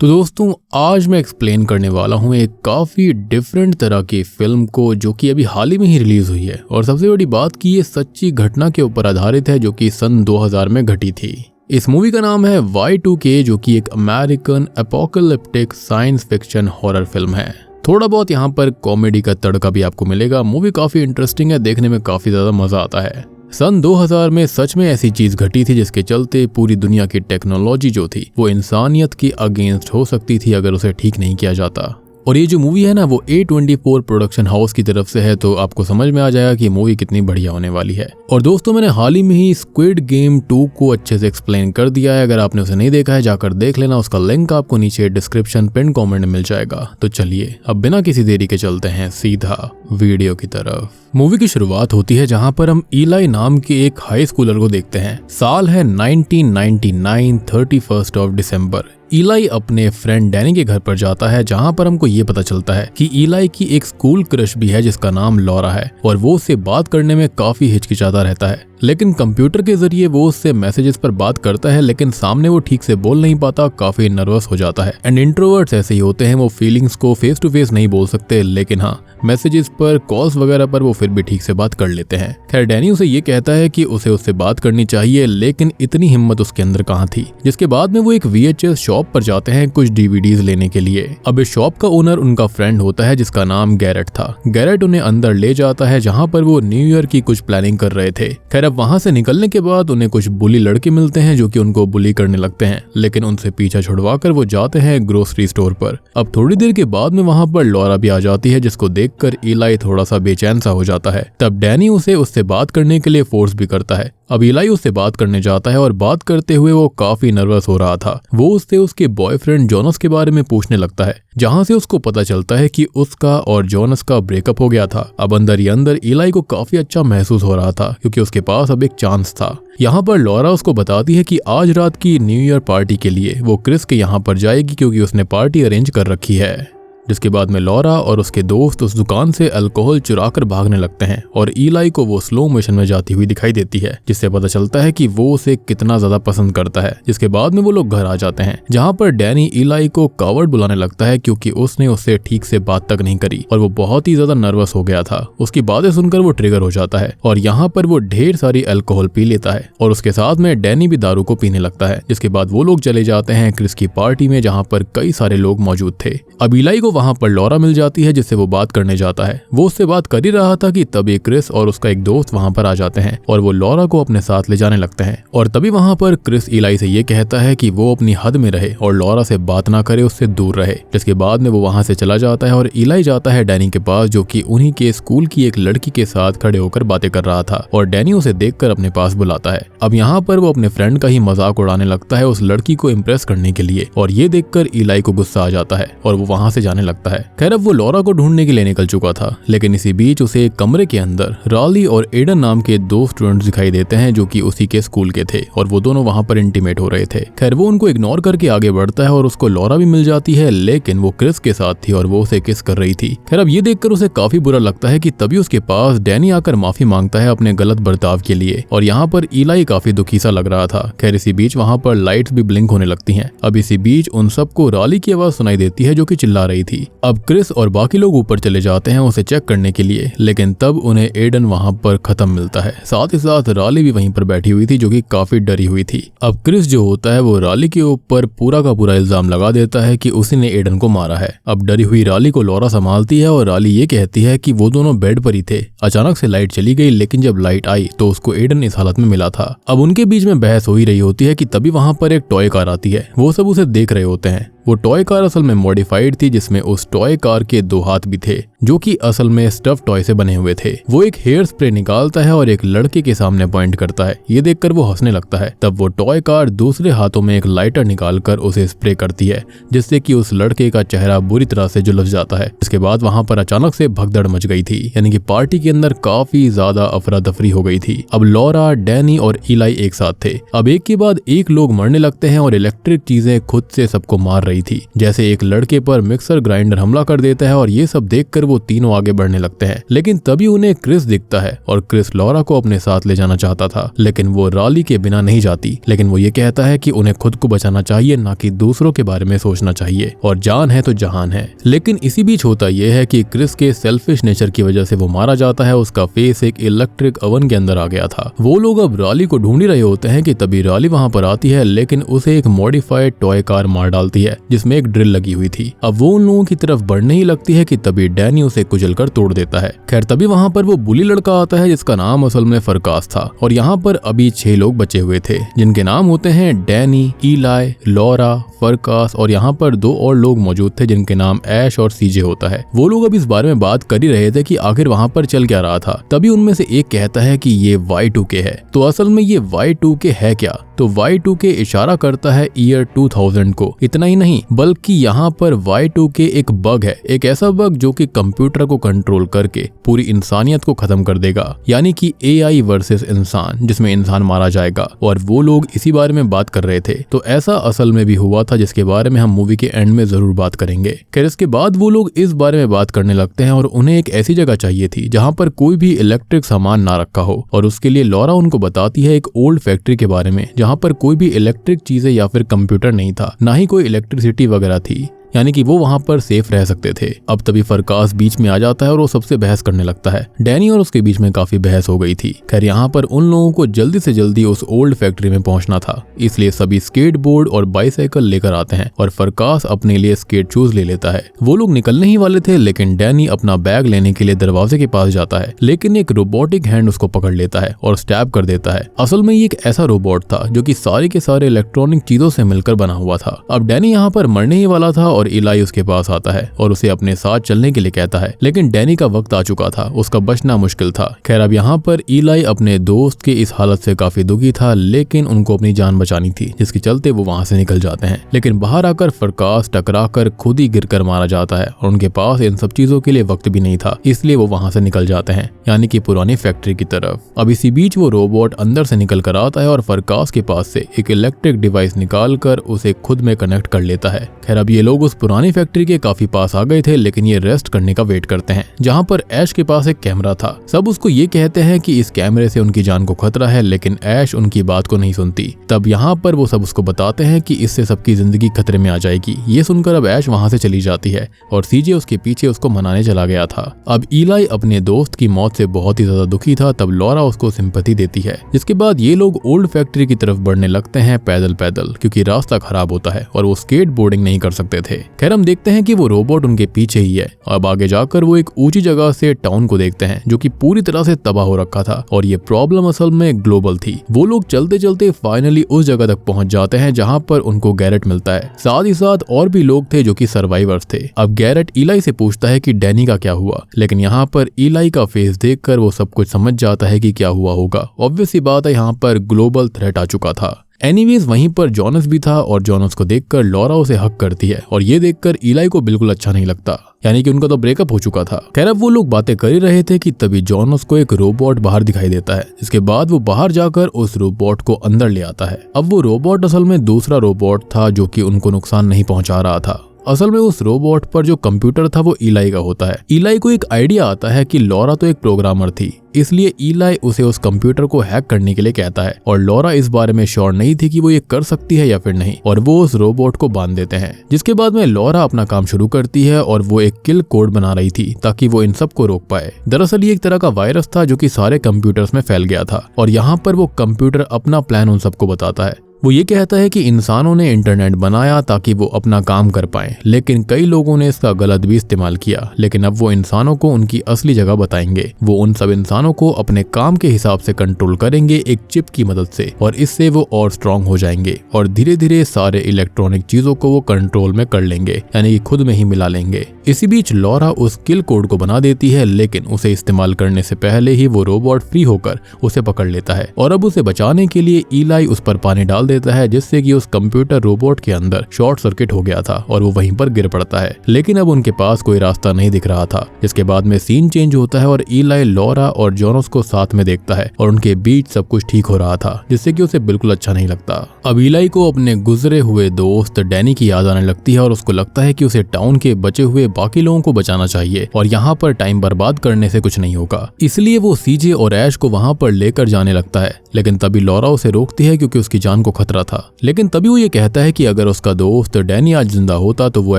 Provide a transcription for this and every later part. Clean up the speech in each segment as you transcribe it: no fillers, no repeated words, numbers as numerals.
तो दोस्तों आज मैं एक्सप्लेन करने वाला हूँ एक काफ़ी डिफरेंट तरह की फिल्म को जो कि अभी हाल ही में ही रिलीज हुई है। और सबसे बड़ी बात कि ये सच्ची घटना के ऊपर आधारित है जो कि सन 2000 में घटी थी। इस मूवी का नाम है Y2K जो कि एक American apocalyptic science fiction horror film है। थोड़ा बहुत यहाँ पर कॉमेडी का तड़का भी आपको मिलेगा। मूवी काफ़ी इंटरेस्टिंग है, देखने में काफ़ी ज़्यादा मज़ा आता है। सन 2000 में सच में ऐसी चीज घटी थी जिसके चलते पूरी दुनिया की टेक्नोलॉजी जो थी वो इंसानियत के अगेंस्ट हो सकती थी अगर उसे ठीक नहीं किया जाता। और ये जो मूवी है ना वो A24 प्रोडक्शन हाउस की तरफ से है, तो आपको समझ में आ जाएगा कि मूवी कितनी बढ़िया होने वाली है। और दोस्तों मैंने हाल ही में ही स्क्विड गेम 2 को अच्छे से एक्सप्लेन कर दिया है। अगर आपने उसे नहीं देखा है जाकर देख लेना, उसका लिंक आपको नीचे डिस्क्रिप्शन पिन कमेंट में मिल जाएगा। तो चलिए अब बिना किसी देरी के चलते हैं सीधा वीडियो की तरफ। मूवी की शुरुआत होती है जहां पर हम इलाई नाम के एक हाई स्कूलर को देखते हैं। साल है 1999, 31 ऑफ दिसंबर। इलाई अपने फ्रेंड डैनी के घर पर जाता है जहां पर हमको ये पता चलता है कि इलाई की एक स्कूल क्रश भी है जिसका नाम लॉरा है और वो उससे बात करने में काफी हिचकिचाता रहता है। लेकिन कंप्यूटर के जरिए वो उससे मैसेजेस पर बात करता है लेकिन सामने वो ठीक से बोल नहीं पाता, काफी नर्वस हो जाता है। एंड इंट्रोवर्ट्स ऐसे ही होते हैं, वो फीलिंग्स को फेस टू फेस नहीं बोल सकते लेकिन हाँ मैसेजेस पर, कॉल्स वगैरह पर वो फिर भी ठीक से बात कर लेते हैं। खैर डैनी उसे ये कहता है कि उसे उससे बात करनी चाहिए लेकिन इतनी हिम्मत उसके अंदर कहाँ थी। जिसके बाद में वो एक VHS शॉप पर जाते हैं कुछ DVDs लेने के लिए। अब इस शॉप का ओनर उनका फ्रेंड होता है जिसका नाम गैरेट था। गैरेट उन्हें अंदर ले जाता है जहाँ पर वो न्यू ईयर की कुछ प्लानिंग कर रहे थे। खैर अब वहां से निकलने के बाद उन्हें कुछ बुली लड़के मिलते हैं जो कि उनको बुली करने लगते हैं, लेकिन उनसे पीछा छुड़वाकर वो जाते हैं ग्रोसरी स्टोर पर। अब थोड़ी देर के बाद में वहां पर लॉरा भी आ जाती है जिसको देखकर इलाई थोड़ा सा बेचैन सा हो जाता है। तब डैनी उससे बात करने के लिए फोर्स भी करता है। अब इलाई उससे बात करने जाता है और बात करते हुए वो काफी नर्वस हो रहा था। वो उससे उसके बॉयफ्रेंड जोनस के बारे में पूछने लगता है जहां से उसको पता चलता है कि उसका और जोनस का ब्रेकअप हो गया था। अब अंदर ही अंदर इलाई को काफी अच्छा महसूस हो रहा था क्योंकि उसके पास अब एक चांस था। यहाँ पर लॉरा उसको बताती है कि आज रात की न्यू ईयर पार्टी के लिए वो क्रिस के यहाँ पर जाएगी क्योंकि उसने पार्टी अरेंज कर रखी है। जिसके बाद में लॉरा और उसके दोस्त उस दुकान से अल्कोहल चुराकर भागने लगते हैं और इलाई को वो स्लो मोशन में जाती हुई दिखाई देती है जिससे पता चलता है कि वो उसे कितना ज्यादा पसंद करता है। जिसके बाद में वो लोग घर आ जाते हैं जहां पर डैनी इलाई को कावर्ड बुलाने लगता है क्योंकि उसने उससे ठीक से बात तक नहीं करी और वो बहुत ही ज्यादा नर्वस हो गया था। उसकी बातें सुनकर वो ट्रिगर हो जाता है और यहाँ पर वो ढेर सारी अल्कोहल पी लेता है और उसके साथ में डैनी भी दारू को पीने लगता है। जिसके बाद वो लोग चले जाते हैं क्रिस की पार्टी में जहाँ पर कई सारे लोग मौजूद थे। अब इलाई को वहां पर लॉरा मिल जाती है जिससे वो बात करने जाता है। वो उससे बात कर ही रहा था कि तभी क्रिस और उसका एक दोस्त वहां पर आ जाते हैं और वो लॉरा को अपने साथ ले जाने लगते हैं। और तभी वहां पर क्रिस इलाई से ये कहता है कि वो अपनी हद में रहे और लॉरा से बात ना करे, उससे दूर रहे। जिसके बाद में वो वहां से चला जाता है और इलाई जाता है डैनी के पास जो कि उन्हीं के स्कूल की एक लड़की के साथ खड़े होकर बातें कर रहा था और डैनी उसे देखकर अपने पास बुलाता है। अब यहाँ पर वो अपने फ्रेंड का ही मजाक उड़ाने लगता है उस लड़की को इम्प्रेस करने के लिए और ये देखकर इलाई को गुस्सा आ जाता है और वो वहां से जाने लगता है। खैर अब वो लॉरा को ढूंढने के लिए निकल चुका था लेकिन इसी बीच उसे एक कमरे के अंदर राली और एडन नाम के दो स्टूडेंट्स दिखाई देते हैं जो कि उसी के स्कूल के थे और वो दोनों वहां पर इंटीमेट हो रहे थे। खैर वो उनको इग्नोर करके आगे बढ़ता है और उसको लॉरा भी मिल जाती है लेकिन वो क्रिस के साथ थी और वो उसे किस कर रही थी। खैर अब ये देखकर उसे काफी बुरा लगता है कि तभी उसके पास डैनी आकर माफी मांगता है अपने गलत बर्ताव के लिए और यहाँ पर इलाई काफी दुखी सा लग रहा था। खैर इसी बीच वहां पर लाइट्स भी ब्लिंक होने लगती हैं। अब इसी बीच उन सबको राली की आवाज सुनाई देती है जो कि चिल्ला रही थी। अब क्रिस और बाकी लोग ऊपर चले जाते हैं उसे चेक करने के लिए लेकिन तब उन्हें एडन वहां पर खत्म मिलता है। साथ ही साथ राली भी वहीं पर बैठी हुई थी जो कि काफी डरी हुई थी। अब क्रिस जो होता है वो राली के ऊपर पूरा का पूरा इल्जाम लगा देता है कि उसी ने एडन को मारा है। अब डरी हुई राली को लॉरा संभालती है और राली ये कहती है कि वो दोनों बेड पर ही थे। अचानक से लाइट चली गई लेकिन जब लाइट आई तो उसको एडन इस हालत में मिला था। अब उनके बीच में बहस हो ही रही होती है कि तभी वहां पर एक टॉय कार आती है। वो सब उसे देख रहे होते हैं। वो टॉय कार असल में मॉडिफाइड थी जिसमें उस टॉय कार के दो हाथ भी थे जो कि असल में स्टफ टॉय से बने हुए थे। वो एक हेयर स्प्रे निकालता है और एक लड़के के सामने पॉइंट करता है। ये देखकर वो हंसने लगता है। तब वो टॉय कार दूसरे हाथों में एक लाइटर निकालकर उसे स्प्रे करती है जिससे कि उस लड़के का चेहरा बुरी तरह से झुलस जाता है। इसके बाद वहां पर अचानक से भगदड़ मच गई थी, यानी कि पार्टी के अंदर काफी ज्यादा अफरा तफरी हो गई थी। अब लॉरा, डैनी और इलाई एक साथ थे। अब एक के बाद एक लोग मरने लगते हैं और इलेक्ट्रिक चीजें खुद से सबको मार रही थी। जैसे एक लड़के पर मिक्सर ग्राइंडर हमला कर देता है और ये सब देखकर वो तीनों आगे बढ़ने लगते हैं। लेकिन तभी उन्हें क्रिस दिखता है और क्रिस लॉरा को अपने साथ ले जाना चाहता था, लेकिन वो राली के बिना नहीं जाती। लेकिन वो ये कहता है कि उन्हें खुद को बचाना चाहिए, ना कि दूसरों के बारे में सोचना चाहिए, और जान है तो जहान है। लेकिन इसी बीच होता यह है कि क्रिस के सेल्फिश नेचर की वजह से वो मारा जाता है। उसका फेस एक इलेक्ट्रिक ओवन के अंदर आ गया था। वो लोग अब राली को ढूंढ रहे होते हैं कि तभी राली वहां पर आती है, लेकिन उसे एक मॉडिफाइड टॉय कार मार डालती है जिसमें एक ड्रिल लगी हुई थी। अब वो उन लोगों की तरफ बढ़ने ही लगती है कि तभी डैनी उसे कुचलकर तोड़ देता है। खैर तभी वहां पर वो बुली लड़का आता है जिसका नाम असल में फरकास था, और यहाँ पर अभी 6 लोग बचे हुए थे जिनके नाम होते हैं डैनी, ईलाई, लॉरा, फरकास, और यहाँ पर 2 और लोग मौजूद थे जिनके नाम ऐश और सीजे होता है। वो लोग अब इस बारे में बात कर ही रहे थे कि आखिर वहां पर चल क्या रहा था। तभी उनमें से एक कहता है कि ये Y2K है। तो असल में ये Y2K है क्या? तो Y2K इशारा करता है ईयर 2000 को। इतना ही नहीं बल्कि यहाँ पर Y2K एक बग है, एक ऐसा बग जो कि कंप्यूटर को कंट्रोल करके पूरी इंसानियत को खत्म कर देगा, यानी कि AI वर्सेस इंसान, जिसमें इंसान मारा जाएगा। और वो लोग इसी बारे में बात कर रहे थे। तो ऐसा असल में भी हुआ था, जिसके बारे में हम मूवी के एंड में जरूर बात करेंगे। खैर इसके बाद वो लोग इस बारे में बात करने लगते हैं और उन्हें एक ऐसी जगह चाहिए थी जहाँ पर कोई भी इलेक्ट्रिक सामान ना रखा हो, और उसके लिए लॉरा उनको बताती है एक ओल्ड फैक्ट्री के बारे में जहाँ पर कोई भी इलेक्ट्रिक चीजें या फिर कंप्यूटर नहीं था, ना ही कोई इलेक्ट्रिसिटी वगैरह थी, यानी कि वो वहां पर सेफ रह सकते थे। अब तभी फरकास बीच में आ जाता है और वो सबसे बहस करने लगता है। डैनी और उसके बीच में काफी बहस हो गई थी। खैर यहाँ पर उन लोगों को जल्दी से जल्दी उस ओल्ड फैक्ट्री में पहुंचना था, इसलिए सभी स्केट बोर्ड और बाइसाइकिल लेकर आते हैं और फरकास अपने लिए स्केट शूज ले लेता है। वो लोग निकलने ही वाले थे, लेकिन डैनी अपना बैग लेने के लिए दरवाजे के पास जाता है, लेकिन एक रोबोटिक हैंड उसको पकड़ लेता है और स्टैब कर देता है। असल में ये एक ऐसा रोबोट था जो कि सारे के सारे इलेक्ट्रॉनिक चीजों से मिलकर बना हुआ था। अब डैनी यहाँ पर मरने ही वाला था और इलाई उसके पास आता है और उसे अपने साथ चलने के लिए कहता है, लेकिन डैनी का वक्त आ चुका था, उसका बचना मुश्किल था। खैर अब यहाँ पर इलाई अपने दोस्त के इस हालत से काफी दुखी था, लेकिन उनको अपनी जान बचानी थी, जिसके चलते वो वहां से निकल जाते हैं। लेकिन बाहर आकर फरकास टकराकर खुद ही गिरकर मारा जाता है और उनके पास इन सब चीजों के लिए वक्त भी नहीं था, इसलिए वो वहां से निकल जाते हैं, यानी कि पुरानी फैक्ट्री की तरफ। अब इसी बीच वो रोबोट अंदर से निकल कर आता है और फरकास के पास से एक इलेक्ट्रिक डिवाइस निकाल कर उसे खुद में कनेक्ट कर लेता है। खैर अब ये लोग उस पुरानी फैक्ट्री के काफी पास आ गए थे, लेकिन ये रेस्ट करने का वेट करते हैं, जहां पर ऐश के पास एक कैमरा था। सब उसको ये कहते हैं कि इस कैमरे से उनकी जान को खतरा है, लेकिन ऐश उनकी बात को नहीं सुनती। तब यहाँ पर वो सब उसको बताते हैं कि इससे सबकी जिंदगी खतरे में आ जाएगी। ये सुनकर अब ऐश वहां से चली जाती है और सीजे उसके पीछे उसको मनाने चला गया था। अब इलाई अपने दोस्त की मौत से बहुत ही ज्यादा दुखी था। तब लॉरा उसको सिंपैथी देती है, जिसके बाद ये लोग ओल्ड फैक्ट्री की तरफ बढ़ने लगते हैं पैदल पैदल, क्योंकि रास्ता खराब होता है और वो स्केट बोर्डिंग नहीं कर सकते थे। खैर हम देखते हैं कि वो रोबोट उनके पीछे ही है। अब आगे जाकर वो एक ऊंची जगह से टाउन को देखते हैं जो कि पूरी तरह से तबाह हो रखा था, और ये प्रॉब्लम असल में ग्लोबल थी। वो लोग चलते चलते फाइनली उस जगह तक पहुंच जाते हैं जहां पर उनको गैरेट मिलता है। साथ ही साथ और भी लोग थे जो कि सर्वाइवर्स थे। अब गैरेट इलाई से पूछता है कि डैनी का क्या हुआ, लेकिन यहाँ पर इलाई का फेस देखकर वो सब कुछ समझ जाता है कि क्या हुआ होगा। ऑब्वियस सी बात है, यहाँ पर ग्लोबल थ्रेट आ चुका था। एनीवेज वहीं पर जॉनस भी था और जॉनस को देखकर लॉरा उसे हक करती है, और ये देखकर इलाई को बिल्कुल अच्छा नहीं लगता, यानी कि उनका तो ब्रेकअप हो चुका था। खैर अब वो लोग बातें कर ही रहे थे कि तभी जॉनस को एक रोबोट बाहर दिखाई देता है। इसके बाद वो बाहर जाकर उस रोबोट को अंदर ले आता है। अब वो रोबोट असल में दूसरा रोबोट था जो कि उनको नुकसान नहीं पहुंचा रहा था। असल में उस रोबोट पर जो कंप्यूटर था वो इलाई का होता है। इलाई को एक आइडिया आता है कि लॉरा तो एक प्रोग्रामर थी, इसलिए इलाई उसे उस कंप्यूटर को हैक करने के लिए कहता है, और लॉरा इस बारे में श्योर नहीं थी कि वो ये कर सकती है या फिर नहीं, और वो उस रोबोट को बांध देते हैं। जिसके बाद में लॉरा अपना काम शुरू करती है और वो एक किल कोड बना रही थी ताकि वो इन सब को रोक पाए। दरअसल ये एक तरह का वायरस था जो कि सारे कंप्यूटर्स में फैल गया था, और यहाँ पर वो कंप्यूटर अपना प्लान उन सबको बताता है। वो ये कहता है कि इंसानों ने इंटरनेट बनाया ताकि वो अपना काम कर पाएं, लेकिन कई लोगों ने इसका गलत भी इस्तेमाल किया। लेकिन अब वो इंसानों को उनकी असली जगह बताएंगे। वो उन सब इंसानों को अपने काम के हिसाब से कंट्रोल करेंगे एक चिप की मदद से, और इससे वो और स्ट्रांग हो जाएंगे और धीरे धीरे सारे इलेक्ट्रॉनिक चीजों को वो कंट्रोल में कर लेंगे, यानी कि खुद में ही मिला लेंगे। इसी बीच लॉरा उस किल कोड को बना देती है, लेकिन उसे इस्तेमाल करने से पहले ही वो रोबोट फ्री होकर उसे पकड़ लेता है, और अब उसे बचाने के लिए इलाई उस पर पानी डाल देता है जिससे कि उस कंप्यूटर रोबोट के अंदर शॉर्ट सर्किट हो गया था और वो वहीं पर गिर पड़ता है। लेकिन अब उनके पास कोई रास्ता नहीं दिख रहा था। इसके बाद में सीन चेंज होता है और ईलाई लॉरा और जोनस को साथ में देखता है और उनके बीच सब कुछ ठीक हो रहा था, जिससे कि उसे बिल्कुल अच्छा नहीं लगता। अब ईलाई को अपने गुजरे हुए दोस्त डैनी की याद आने लगती है और उसको लगता है कि उसे टाउन के बचे हुए बाकी लोगों को बचाना चाहिए और यहाँ पर टाइम बर्बाद करने से कुछ नहीं होगा। इसलिए वो सीजे और ऐश को वहाँ पर लेकर जाने लगता है। लेकिन तभी लॉरा उसे रोकती है क्योंकि उसकी जान को खतरा था। लेकिन तभी वो ये कहता है कि अगर उसका दोस्त डैनी आज जिंदा होता तो वो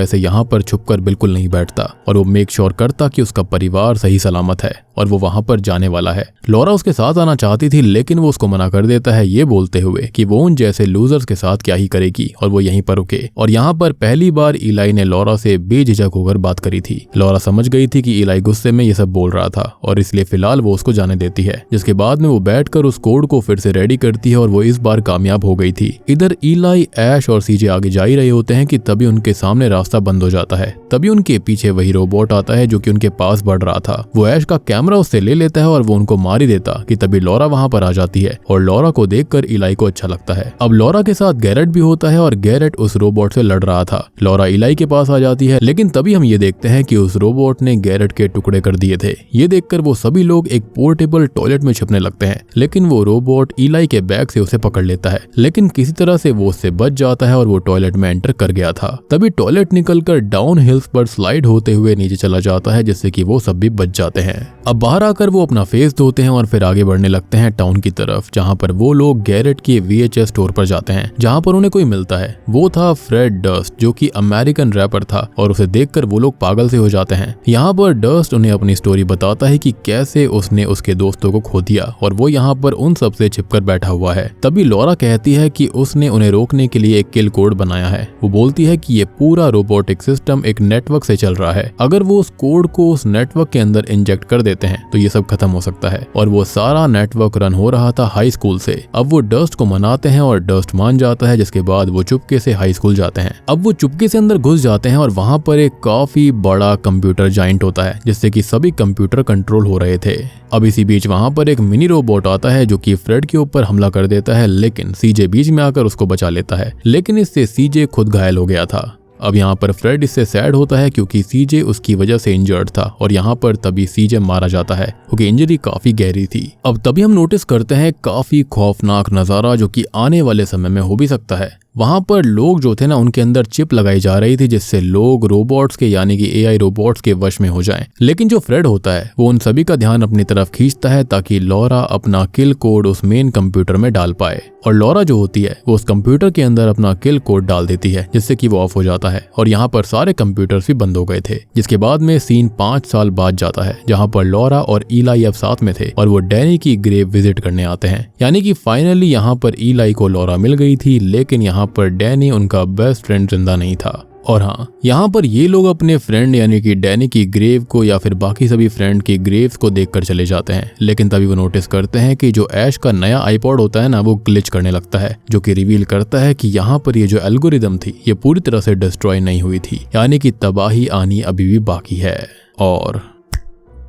ऐसे यहाँ पर छुपकर बिल्कुल नहीं बैठता और वो मेक श्योर करता कि उसका परिवार सही सलामत है और वो वहाँ पर जाने वाला है। लॉरा उसके साथ आना चाहती थी लेकिन वो उसको मना कर देता है, ये बोलते हुए कि वो उन जैसे लूजर्स के साथ क्या ही करेगी और वो यहीं पर रुके। और यहाँ पर पहली बार ईलाई ने लॉरा से बेझिझक होकर बात करी थी। लॉरा समझ गई थी कि ईलाई गुस्से में ये सब बोल रहा था और इसलिए फिलहाल वो उसको जाने देती है, जिसके बाद में वो बैठकर उस कोड को फिर से रेडी करती है और वो इस बार कामयाब हो गई थी। इधर ईलाई, ऐश और सीजे आगे जा ही रहे होते हैं कि तभी उनके सामने रास्ता बंद हो जाता है। तभी उनके पीछे वही रोबोट आता है जो कि उनके पास बढ़ रहा था। वो ऐश का कैमरा उससे ले लेता है और वो उनको मार ही देता कि तभी लॉरा वहां पर आ जाती है और लॉरा को देखकर ईलाई को अच्छा लगता है। अब लॉरा के साथ गैरेट भी होता है और गैरेट उस रोबोट से लड़ रहा था। लॉरा ईलाई के पास आ जाती है लेकिन तभी हम ये देखते हैं कि उस रोबोट ने गैरेट के टुकड़े कर दिए थे। ये देखकर वो सभी लोग एक पोर्टेबल टॉयलेट में छिपने लगते हैं, लेकिन वो रोबोट ईलाई के बैग से उसे पकड़ लेता है। लेकिन किसी तरह से वो उससे बच जाता है और वो टॉयलेट में एंटर कर गया था। तभी टॉयलेट निकलकर डाउन हिल्स पर स्लाइड होते हुए नीचे चला जाता है, जिससे कि वो सब भी बच जाते हैं। अब बाहर आकर वो अपना फेस धोते हैं और फिर आगे बढ़ने लगते हैं टाउन की तरफ, जहाँ पर वो लोग गैरेट के VHS स्टोर पर जाते हैं, जहाँ पर उन्हें कोई मिलता है। वो था फ्रेड डस्ट, जो कि अमेरिकन रैपर था और उसे देखकर वो लोग पागल से हो जाते हैं। यहाँ पर डस्ट उन्हें अपनी स्टोरी बताता है कि कैसे उसने उसके दोस्तों को खो दिया और वो यहाँ पर उन सब से छिपकर बैठा हुआ है। तभी लॉरा कहती है कि उसने उन्हें रोकने के लिए एक किल कोड बनाया है। वो बोलती है कि ये पूरा रोबोटिक सिस्टम एक नेटवर्क से चल रहा है। अगर वो उस कोड को उस नेटवर्क के अंदर इंजेक्ट कर देते हैं तो ये सब खत्म हो सकता है। और वो सारा नेटवर्क रन हो रहा था हाई स्कूल से। अब वो डस्ट को मनाते हैं और डस्ट मान जाता है, जिसके बाद वो चुपके से हाई स्कूल जाते हैं। अब वो चुपके से अंदर घुस जाते हैं और वहां पर एक काफी बड़ा कंप्यूटर जाइंट होता है, जिससे कि सभी कंप्यूटर कंट्रोल हो रहे थे। अब इसी बीच वहां पर एक मिनी रोबोट आता है जो कि फ्रेड के ऊपर हमला कर देता है, लेकिन सीजे बीच में आकर उसको बचा लेता है। लेकिन इससे सीजे खुद घायल हो गया था। अब यहाँ पर फ्रेड इससे सैड होता है क्योंकि सीजे उसकी वजह से इंजर्ड था और यहाँ पर तभी सीजे मारा जाता है क्योंकि इंजरी काफी गहरी थी। अब तभी हम नोटिस करते हैं काफी खौफनाक नजारा जो कि आने वाले समय में हो भी सकता है। वहां पर लोग जो थे ना, उनके अंदर चिप लगाई जा रही थी जिससे लोग रोबोट्स के यानी कि AI रोबोट्स के वश में हो जाएं। लेकिन जो फ्रेड होता है वो उन सभी का ध्यान अपनी तरफ खींचता है ताकि लॉरा अपना किल कोड उस मेन कंप्यूटर में डाल पाए। और लॉरा जो होती है वो उस कंप्यूटर के अंदर अपना किल कोड डाल देती है, जिससे कि वो ऑफ हो जाता है और यहाँ पर सारे कंप्यूटर्स भी बंद हो गए थे। जिसके बाद में सीन 5 साल बाद जाता है, जहाँ पर लॉरा और ईलाई अब साथ में थे और वो डैनी की ग्रेव विजिट करने आते हैं। यानी कि फाइनली यहाँ पर ईलाई को लॉरा मिल गई थी, लेकिन यहाँ पर डैनी उनका बेस्ट फ्रेंड जिंदा नहीं था। और हाँ, यहाँ पर ये लोग अपने फ्रेंड यानी कि डैनी की ग्रेव को या फिर बाकी सभी फ्रेंड की ग्रेव्स को देखकर चले जाते हैं। लेकिन तभी वो नोटिस करते हैं कि जो ऐश का नया आईपॉड होता है ना, वो ग्लिच करने लगता है, जो कि रिवील करता है कि यहाँ पर ये जो एल्गोरिदम थी ये पूरी तरह से डिस्ट्रॉय नहीं हुई थी, यानी कि तबाही आनी अभी भी बाकी है। और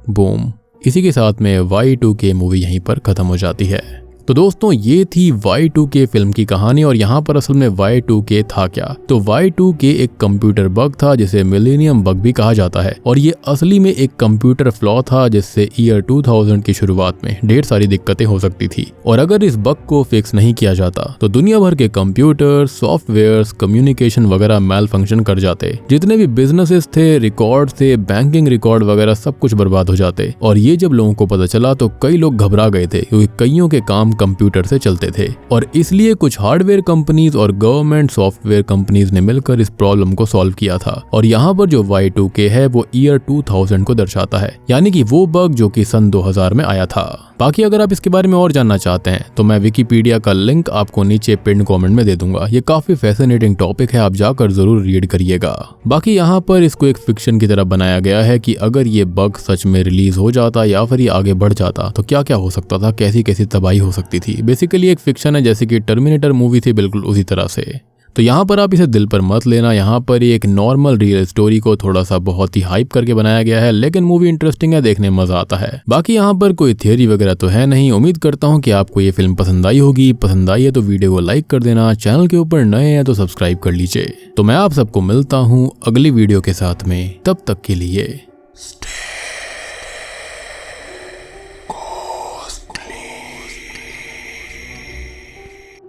बूम, इसी के साथ में Y2K मूवी यहीं पर खत्म हो जाती है। तो दोस्तों ये थी Y2K फिल्म की कहानी। और यहाँ पर असल में Y2K था क्या? तो Y2K एक कंप्यूटर बग था जिसे मिलेनियम बग भी कहा जाता है और ये असली में एक कंप्यूटर फ्लॉ था जिससे ईयर 2000 की शुरुआत में ढेर सारी दिक्कतें हो सकती थी। और अगर इस बग को फिक्स नहीं किया जाता तो दुनिया भर के कंप्यूटर, सॉफ्टवेयर, कम्युनिकेशन वगैरह मैल फंक्शन कर जाते। जितने भी बिजनेसेस थे, रिकॉर्ड थे, बैंकिंग रिकॉर्ड वगैरह सब कुछ बर्बाद हो जाते। और ये जब लोगों को पता चला तो कई लोग घबरा गए थे क्योंकि कईयों के काम कंप्यूटर से चलते थे। और इसलिए कुछ हार्डवेयर कंपनीज और गवर्नमेंट सॉफ्टवेयर कंपनीज ने मिलकर इस प्रॉब्लम को सॉल्व किया था। और यहाँ पर जो Y2K है वो ईयर 2000 को दर्शाता है, यानी कि वो बग जो कि सन 2000 में आया था। बाकी अगर आप इसके बारे में और जानना चाहते हैं तो मैं विकिपीडिया का लिंक आपको नीचे पिन कमेंट में दे दूंगा। ये काफी फैसिनेटिंग टॉपिक है, आप जाकर जरूर रीड करिएगा। बाकी यहाँ पर इसको एक फिक्शन की तरह बनाया गया है कि अगर ये बग सच में रिलीज हो जाता या फिर ये आगे बढ़ जाता तो क्या क्या हो सकता था, कैसी कैसी तबाही हो सकती थी। बेसिकली एक फिक्शन है, जैसे कि टर्मिनेटर मूवी थी बिल्कुल उसी तरह से। तो यहाँ पर आप इसे दिल पर मत लेना, यहाँ पर एक नॉर्मल रियल स्टोरी को थोड़ा सा बहुत ही हाइप करके बनाया गया है, लेकिन मूवी इंटरेस्टिंग है, देखने में मजा आता है। बाकी यहाँ पर कोई थियरी वगैरह तो है नहीं। उम्मीद करता हूँ कि आपको ये फिल्म पसंद आई होगी। पसंद आई है तो वीडियो को लाइक कर देना, चैनल के ऊपर नए हैं तो सब्सक्राइब कर लीजिए। तो मैं आप सबको मिलता हूँ अगली वीडियो के साथ में, तब तक के लिए